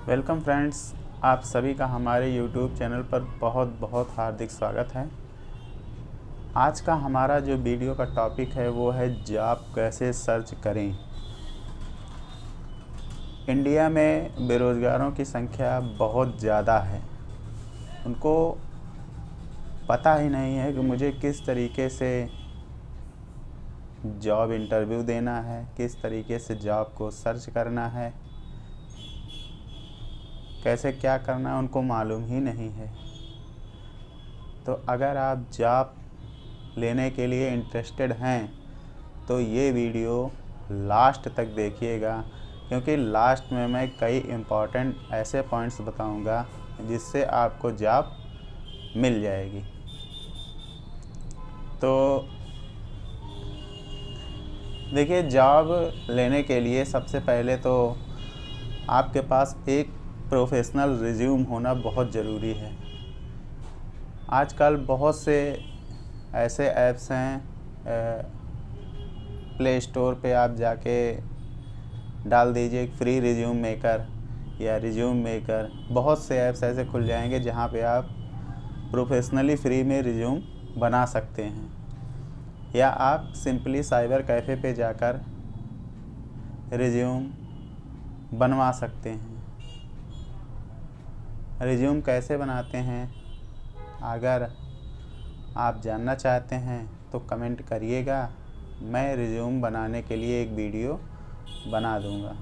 Welcome friends, आप सभी का हमारे YouTube चैनल पर बहुत बहुत हार्दिक स्वागत है। आज का हमारा जो वीडियो का टॉपिक है वो है जॉब कैसे सर्च करें। इंडिया में बेरोज़गारों की संख्या बहुत ज़्यादा है। उनको पता ही नहीं है कि मुझे किस तरीके से जॉब इंटरव्यू देना है, किस तरीके से जॉब को सर्च करना है, कैसे क्या करना है, उनको मालूम ही नहीं है। तो अगर आप जॉब लेने के लिए इंटरेस्टेड हैं तो ये वीडियो लास्ट तक देखिएगा, क्योंकि लास्ट में मैं कई इम्पॉर्टेंट ऐसे पॉइंट्स बताऊंगा जिससे आपको जॉब मिल जाएगी। तो देखिए, जॉब लेने के लिए सबसे पहले तो आपके पास एक प्रोफेशनल रिज्यूम होना बहुत ज़रूरी है। आजकल बहुत से ऐसे ऐप्स हैं, प्ले स्टोर पे आप जाके डाल दीजिए फ्री रिज्यूम मेकर या रिज्यूम मेकर। बहुत से ऐप्स ऐसे खुल जाएंगे जहाँ पे आप प्रोफेशनली फ्री में रिज्यूम बना सकते हैं, या आप सिंपली साइबर कैफ़े पे जाकर रिज्यूम बनवा सकते हैं। रिज्यूम कैसे बनाते हैं, अगर आप जानना चाहते हैं तो कमेंट करिएगा। मैं रिज्यूम बनाने के लिए एक वीडियो बना दूंगा,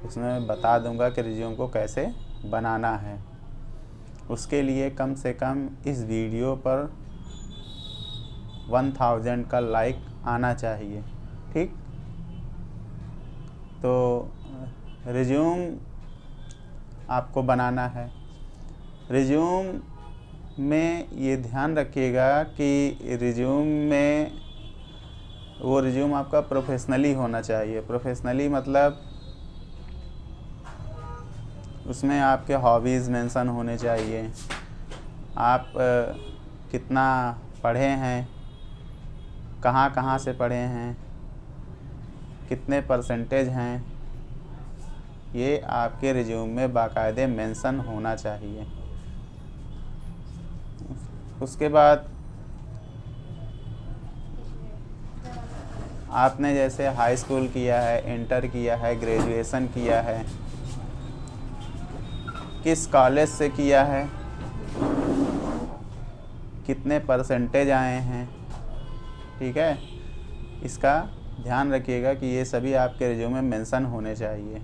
उसमें मैं बता दूंगा कि रिज्यूम को कैसे बनाना है। उसके लिए कम से कम इस वीडियो पर 1000 का लाइक आना चाहिए, ठीक। तो रिज्यूम आपको बनाना है। रिज्यूम में ये ध्यान रखिएगा कि रिज्यूम में वो रिज्यूम आपका प्रोफेशनली होना चाहिए। प्रोफेशनली मतलब उसमें आपके हॉबीज़ मेंशन होने चाहिए, आप कितना पढ़े हैं, कहाँ कहाँ से पढ़े हैं, कितने परसेंटेज हैं, ये आपके रिज्यूम में बाकायदे मेंशन होना चाहिए। उसके बाद आपने जैसे हाई स्कूल किया है, इंटर किया है, ग्रेजुएशन किया है, किस कॉलेज से किया है, कितने परसेंटेज आए हैं, ठीक है। इसका ध्यान रखिएगा कि ये सभी आपके रिज्यूम में मेंशन होने चाहिए,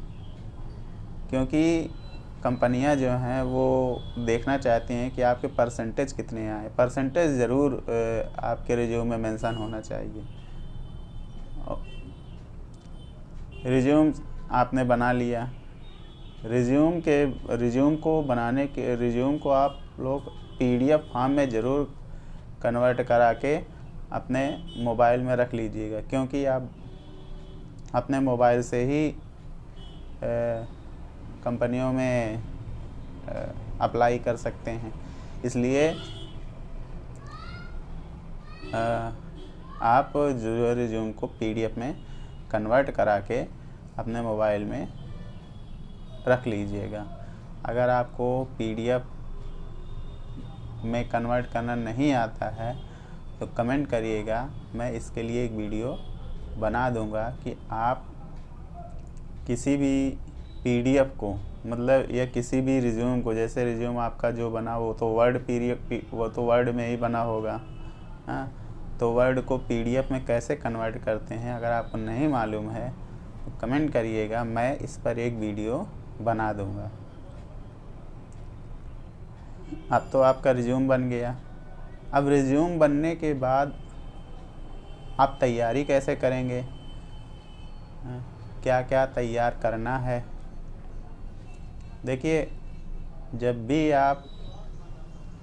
क्योंकि कंपनियां जो हैं वो देखना चाहती हैं कि आपके परसेंटेज कितने आए। परसेंटेज ज़रूर आपके रिज्यूम में मेंशन होना चाहिए। रिज्यूम आपने बना लिया। रिज्यूम को आप लोग PDF फॉर्म में ज़रूर कन्वर्ट करा के अपने मोबाइल में रख लीजिएगा, क्योंकि आप अपने मोबाइल से ही कंपनियों में अप्लाई कर सकते हैं। इसलिए आप जो रिज्यूम को PDF में कन्वर्ट करा के अपने मोबाइल में रख लीजिएगा। अगर आपको PDF में कन्वर्ट करना नहीं आता है तो कमेंट करिएगा, मैं इसके लिए एक वीडियो बना दूंगा कि आप किसी भी PDF को, मतलब या किसी भी रिज्यूम को, जैसे रिज्यूम आपका जो बना वो तो वर्ड में ही बना होगा, हाँ। तो वर्ड को PDF में कैसे कन्वर्ट करते हैं, अगर आपको नहीं मालूम है तो कमेंट करिएगा, मैं इस पर एक वीडियो बना दूंगा। अब तो आपका रिज्यूम बन गया। अब रिज्यूम बनने के बाद आप तैयारी कैसे करेंगे, क्या क्या तैयार करना है। देखिए, जब भी आप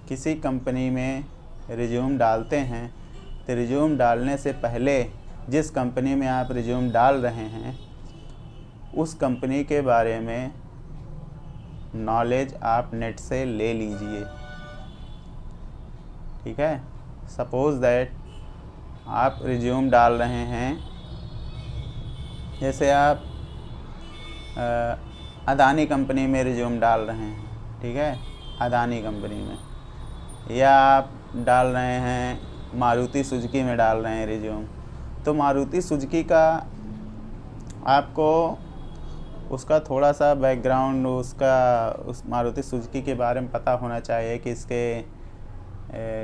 किसी कंपनी में रिज्यूम डालते हैं तो रिज्यूम डालने से पहले जिस कंपनी में आप रिज्यूम डाल रहे हैं उस कंपनी के बारे में नॉलेज आप नेट से ले लीजिए, ठीक है। सपोज़ दैट आप रिज्यूम डाल रहे हैं, जैसे आप अदानी कंपनी में रिज्यूम डाल रहे हैं, ठीक है, अदानी कंपनी में, या आप डाल रहे हैं मारुति सुजुकी में डाल रहे हैं रिज्यूम, तो मारुति सुजुकी का आपको उसका थोड़ा सा बैकग्राउंड, उस मारुति सुजुकी के बारे में पता होना चाहिए कि इसके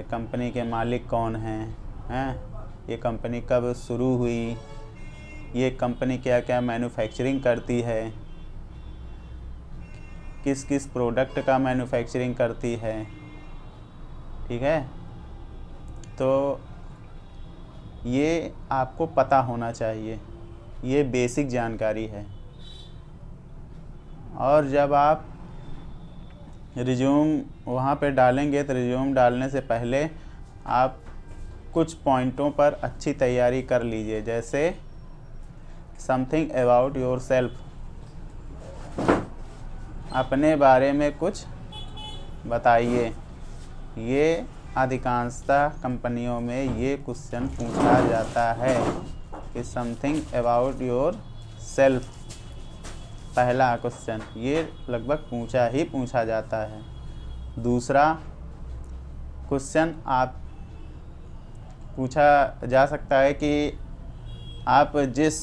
कंपनी के मालिक कौन हैं, ये कंपनी कब शुरू हुई, ये कंपनी क्या क्या मैन्युफैक्चरिंग करती है, किस किस प्रोडक्ट का मैन्युफैक्चरिंग करती है, ठीक है। तो ये आपको पता होना चाहिए, ये बेसिक जानकारी है। और जब आप रिज्यूम वहाँ पे डालेंगे तो रिज्यूम डालने से पहले आप कुछ पॉइंटों पर अच्छी तैयारी कर लीजिए, जैसे समथिंग अबाउट योर सेल्फ, अपने बारे में कुछ बताइए। ये अधिकांशतः कंपनियों में ये क्वेश्चन पूछा जाता है कि समथिंग अबाउट योर सेल्फ, पहला क्वेश्चन ये लगभग पूछा जाता है। दूसरा क्वेश्चन आप पूछा जा सकता है कि आप जिस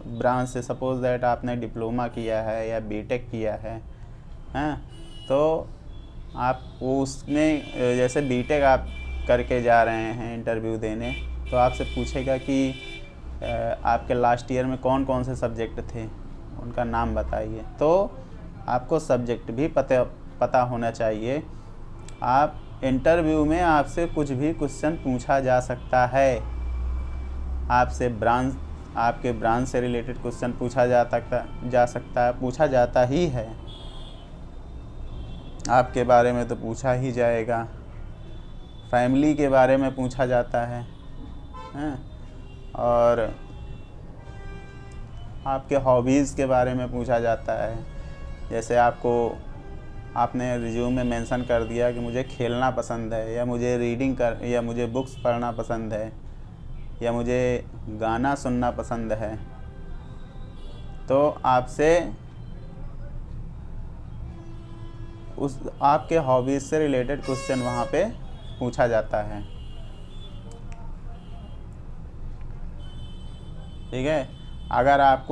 ब्रांच से, सपोज दैट आपने डिप्लोमा किया है या बीटेक किया है, तो आप उसमें जैसे बीटेक आप करके जा रहे हैं इंटरव्यू देने, तो आपसे पूछेगा कि आपके लास्ट ईयर में कौन कौन से सब्जेक्ट थे, उनका नाम बताइए। तो आपको सब्जेक्ट भी पता होना चाहिए। आप इंटरव्यू में आपसे कुछ भी क्वेश्चन पूछा जा सकता है, आपसे आपके ब्रांच से रिलेटेड क्वेश्चन पूछा पूछा जाता ही है, आपके बारे में तो पूछा ही जाएगा, फैमिली के बारे में पूछा जाता है, और आपके हॉबीज़ के बारे में पूछा जाता है। जैसे आपने रिज्यूम में मेंशन कर दिया कि मुझे खेलना पसंद है, या मुझे या मुझे बुक्स पढ़ना पसंद है, या मुझे गाना सुनना पसंद है, तो आपसे आपके हॉबीज़ से रिलेटेड क्वेश्चन वहाँ पे पूछा जाता है, ठीक है। अगर आप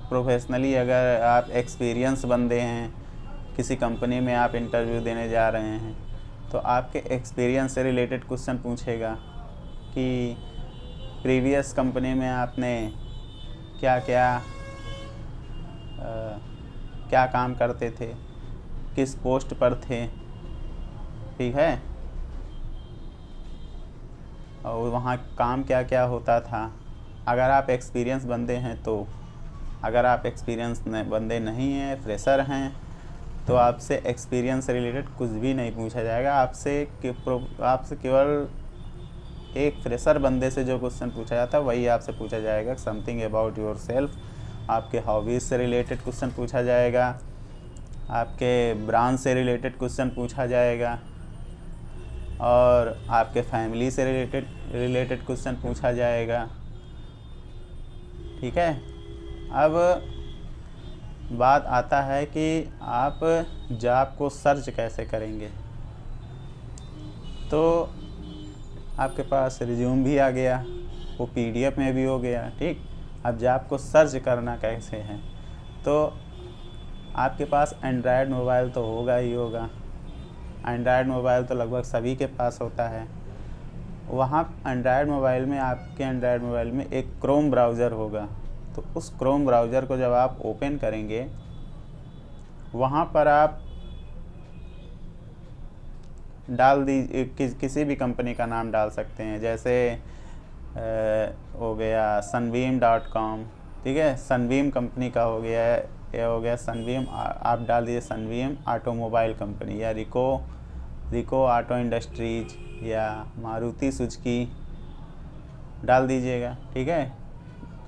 प्रोफेशनली, अगर आप एक्सपीरियंस बंदे हैं, किसी कंपनी में आप इंटरव्यू देने जा रहे हैं, तो आपके एक्सपीरियंस से रिलेटेड क्वेश्चन पूछेगा कि प्रीवियस कंपनी में आपने क्या काम करते थे, किस पोस्ट पर थे, ठीक है, और वहाँ काम क्या क्या होता था। अगर आप एक्सपीरियंस बंदे हैं तो, अगर आप एक्सपीरियंस बंदे नहीं हैं, फ्रेशर हैं, तो आपसे एक्सपीरियंस से रिलेटेड कुछ भी नहीं पूछा जाएगा। आपसे केवल एक फ्रेशर बंदे से जो क्वेश्चन पूछा जाता है वही आपसे पूछा जाएगा। समथिंग अबाउट योर सेल्फ, आपके हॉबीज़ से रिलेटेड क्वेश्चन पूछा जाएगा, आपके ब्रांच से रिलेटेड क्वेश्चन पूछा जाएगा, और आपके फैमिली से रिलेटेड क्वेश्चन पूछा जाएगा, ठीक है। अब बात आता है कि आप जॉब को सर्च कैसे करेंगे। तो आपके पास रिज्यूम भी आ गया, वो पीडीएफ में भी हो गया, ठीक। अब जॉब को सर्च करना कैसे है, तो आपके पास एंड्रॉयड मोबाइल तो होगा ही होगा। एंड्रॉयड मोबाइल तो लगभग सभी के पास होता है। वहाँ आपके एंड्रॉयड मोबाइल में एक क्रोम ब्राउज़र होगा, तो उस क्रोम ब्राउज़र को जब आप ओपन करेंगे, वहाँ पर आप डाल दीजिए, किसी भी कंपनी का नाम डाल सकते हैं। जैसे हो गया sunbeam.com, ठीक है, सनबीम कंपनी का हो गया, ये हो गया सनबीम। आप डाल दीजिए सनबीम ऑटोमोबाइल कंपनी, या रिको ऑटो इंडस्ट्रीज, या मारुति सुजुकी डाल दीजिएगा, ठीक है।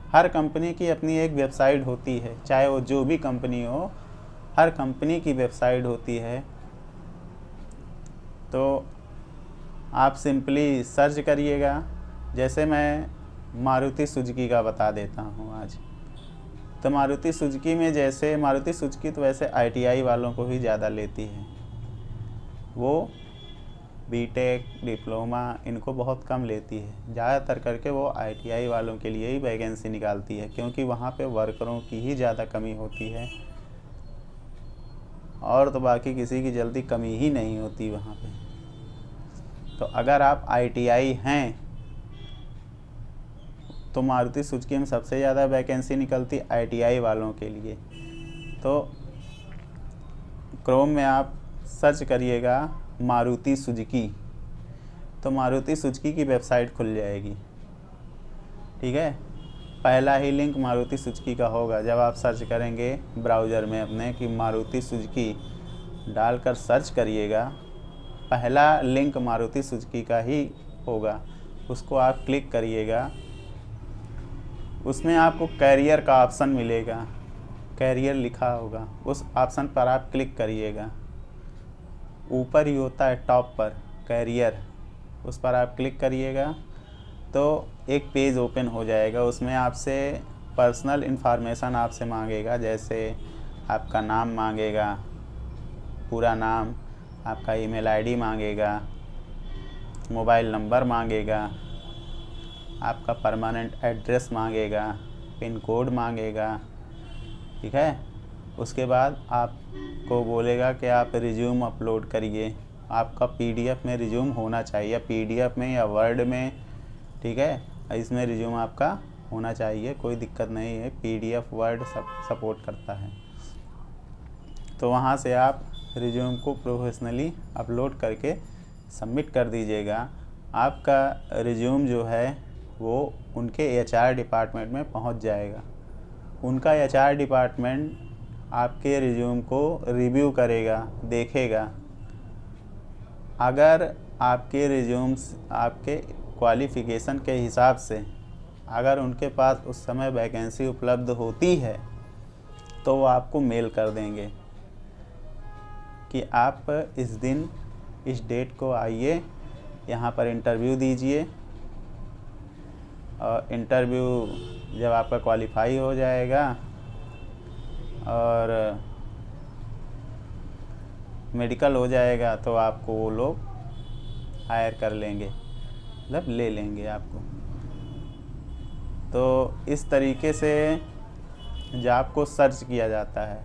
हर कंपनी की अपनी एक वेबसाइट होती है, चाहे वो जो भी कंपनी हो, हर कंपनी की वेबसाइट होती है। तो आप सिंपली सर्च करिएगा। जैसे मैं मारुति सुजुकी का बता देता हूँ आज। तो मारुति सुजुकी में, जैसे मारुति सुजुकी तो वैसे ITI वालों को ही ज़्यादा लेती है, वो बीटेक डिप्लोमा इनको बहुत कम लेती है। ज़्यादातर करके वो ITI वालों के लिए ही वैकेंसी निकालती है, क्योंकि वहाँ पे वर्करों की ही ज़्यादा कमी होती है, और तो बाकी किसी की जल्दी कमी ही नहीं होती वहाँ पे। तो अगर आप ITI हैं तो मारुति सुजुकी में सबसे ज़्यादा वैकेंसी निकलती ITI वालों के लिए। तो क्रोम में आप सर्च करिएगा मारुति सुजुकी, तो मारुति सुजुकी की वेबसाइट खुल जाएगी। ठीक है, पहला ही लिंक मारुति सुजुकी का होगा। जब आप सर्च करेंगे ब्राउज़र में अपने कि मारुति सुजुकी डालकर सर्च करिएगा, पहला लिंक मारुति सुजुकी का ही होगा, उसको आप क्लिक करिएगा। उसमें आपको कैरियर का ऑप्शन मिलेगा, कैरियर लिखा होगा, उस ऑप्शन पर आप क्लिक करिएगा। ऊपर ही होता है टॉप पर कैरियर, उस पर आप क्लिक करिएगा तो एक पेज ओपन हो जाएगा। उसमें आपसे पर्सनल इन्फॉर्मेशन आपसे मांगेगा, जैसे आपका नाम मांगेगा, पूरा नाम, आपका ईमेल आईडी मांगेगा, मोबाइल नंबर मांगेगा, आपका परमानेंट एड्रेस मांगेगा, पिन कोड मांगेगा। ठीक है, उसके बाद आपको बोलेगा कि आप रिज्यूम अपलोड करिए। आपका PDF में रिज्यूम होना चाहिए, PDF में या वर्ड में। ठीक है, इसमें रिज्यूम आपका होना चाहिए, कोई दिक्कत नहीं है, PDF वर्ड सब सपोर्ट करता है। तो वहाँ से आप रिज्यूम को प्रोफेशनली अपलोड करके सबमिट कर दीजिएगा। आपका रिज्यूम जो है वो उनके HR डिपार्टमेंट में पहुँच जाएगा। उनका HR डिपार्टमेंट आपके रिज्यूम को रिव्यू करेगा, देखेगा। अगर आपके रिज्यूम्स आपके क्वालिफ़िकेशन के हिसाब से अगर उनके पास उस समय वैकेंसी उपलब्ध होती है तो वो आपको मेल कर देंगे कि आप इस दिन इस डेट को आइए, यहाँ पर इंटरव्यू दीजिए। और इंटरव्यू जब आपका क्वालिफाई हो जाएगा और मेडिकल हो जाएगा तो आपको वो लोग हायर कर लेंगे, मतलब ले लेंगे आपको। तो इस तरीके से जॉब को सर्च किया जाता है।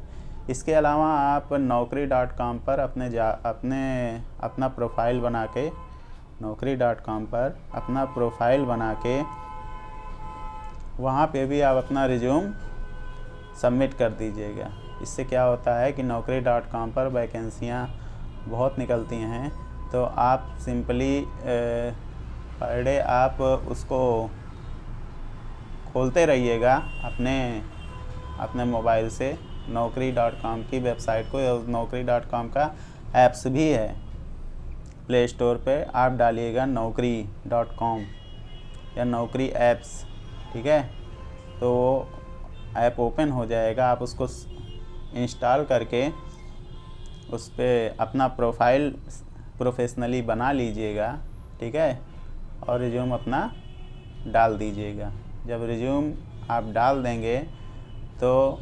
इसके अलावा आप naukri.com पर अपना प्रोफाइल बना के naukri.com पर अपना प्रोफाइल बना के वहाँ पे भी आप अपना रिज्यूम सबमिट कर दीजिएगा। इससे क्या होता है कि naukri.com पर वैकेंसियाँ बहुत निकलती हैं, तो आप सिंपली पर डे आप उसको खोलते रहिएगा अपने मोबाइल से naukri.com की वेबसाइट को। या naukri.com का ऐप्स भी है प्ले स्टोर पे, आप डालिएगा naukri.com या naukri ऐप्स। ठीक है, तो वो ऐप ओपन हो जाएगा, आप उसको इंस्टॉल करके उस पर अपना प्रोफाइल प्रोफेशनली बना लीजिएगा। ठीक है, और रिज्यूम अपना डाल दीजिएगा। जब रिज्यूम आप डाल देंगे तो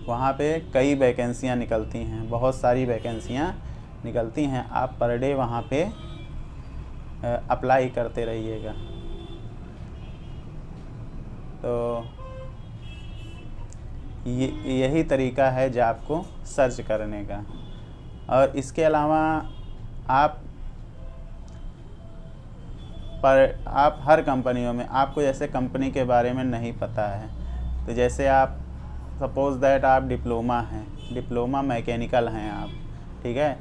वहाँ पे कई वैकेंसियाँ निकलती हैं, बहुत सारी वैकेंसियाँ निकलती हैं। आप पर डे वहाँ पे अप्लाई करते रहिएगा। तो यही तरीका है जॉब को सर्च करने का। और इसके अलावा आप हर कंपनियों में, आपको जैसे कंपनी के बारे में नहीं पता है, तो जैसे आप सपोज़ दैट आप डिप्लोमा मैकेनिकल हैं आप। ठीक है,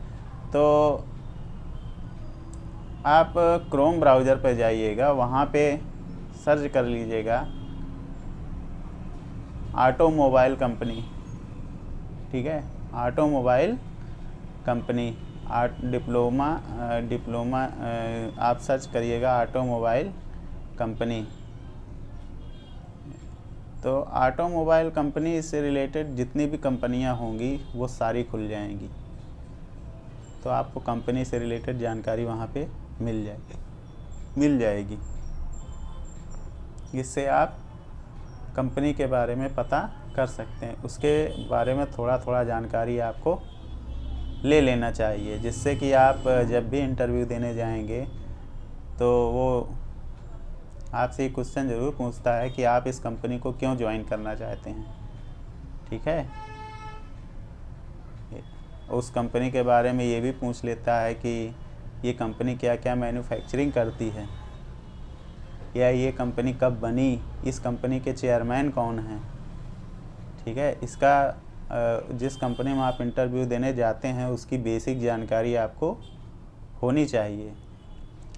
तो आप क्रोम ब्राउज़र पर जाइएगा, वहाँ पे सर्च कर लीजिएगा ऑटोमोबाइल कंपनी। ठीक है, ऑटोमोबाइल कंपनी डिप्लोमा आप सर्च करिएगा ऑटोमोबाइल कंपनी। तो ऑटोमोबाइल कंपनी से रिलेटेड जितनी भी कंपनियां होंगी वो सारी खुल जाएंगी। तो आपको कंपनी से रिलेटेड जानकारी वहाँ पे मिल जाएगी, जिससे आप कंपनी के बारे में पता कर सकते हैं। उसके बारे में थोड़ा थोड़ा जानकारी आपको ले लेना चाहिए, जिससे कि आप जब भी इंटरव्यू देने जाएंगे तो वो आपसे एक क्वेश्चन ज़रूर पूछता है कि आप इस कंपनी को क्यों ज्वाइन करना चाहते हैं। ठीक है, उस कंपनी के बारे में ये भी पूछ लेता है कि ये कंपनी क्या क्या मैन्युफैक्चरिंग करती है, या ये कंपनी कब बनी, इस कंपनी के चेयरमैन कौन हैं। ठीक है, इसका जिस कंपनी में आप इंटरव्यू देने जाते हैं उसकी बेसिक जानकारी आपको होनी चाहिए,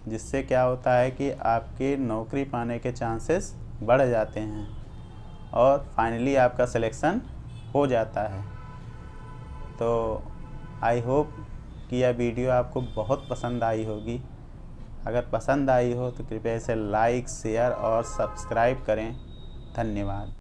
जिससे क्या होता है कि आपके नौकरी पाने के चांसेस बढ़ जाते हैं और फाइनली आपका सिलेक्शन हो जाता है। तो आई होप कि यह वीडियो आपको बहुत पसंद आई होगी। अगर पसंद आई हो तो कृपया इसे लाइक, शेयर और सब्सक्राइब करें। धन्यवाद।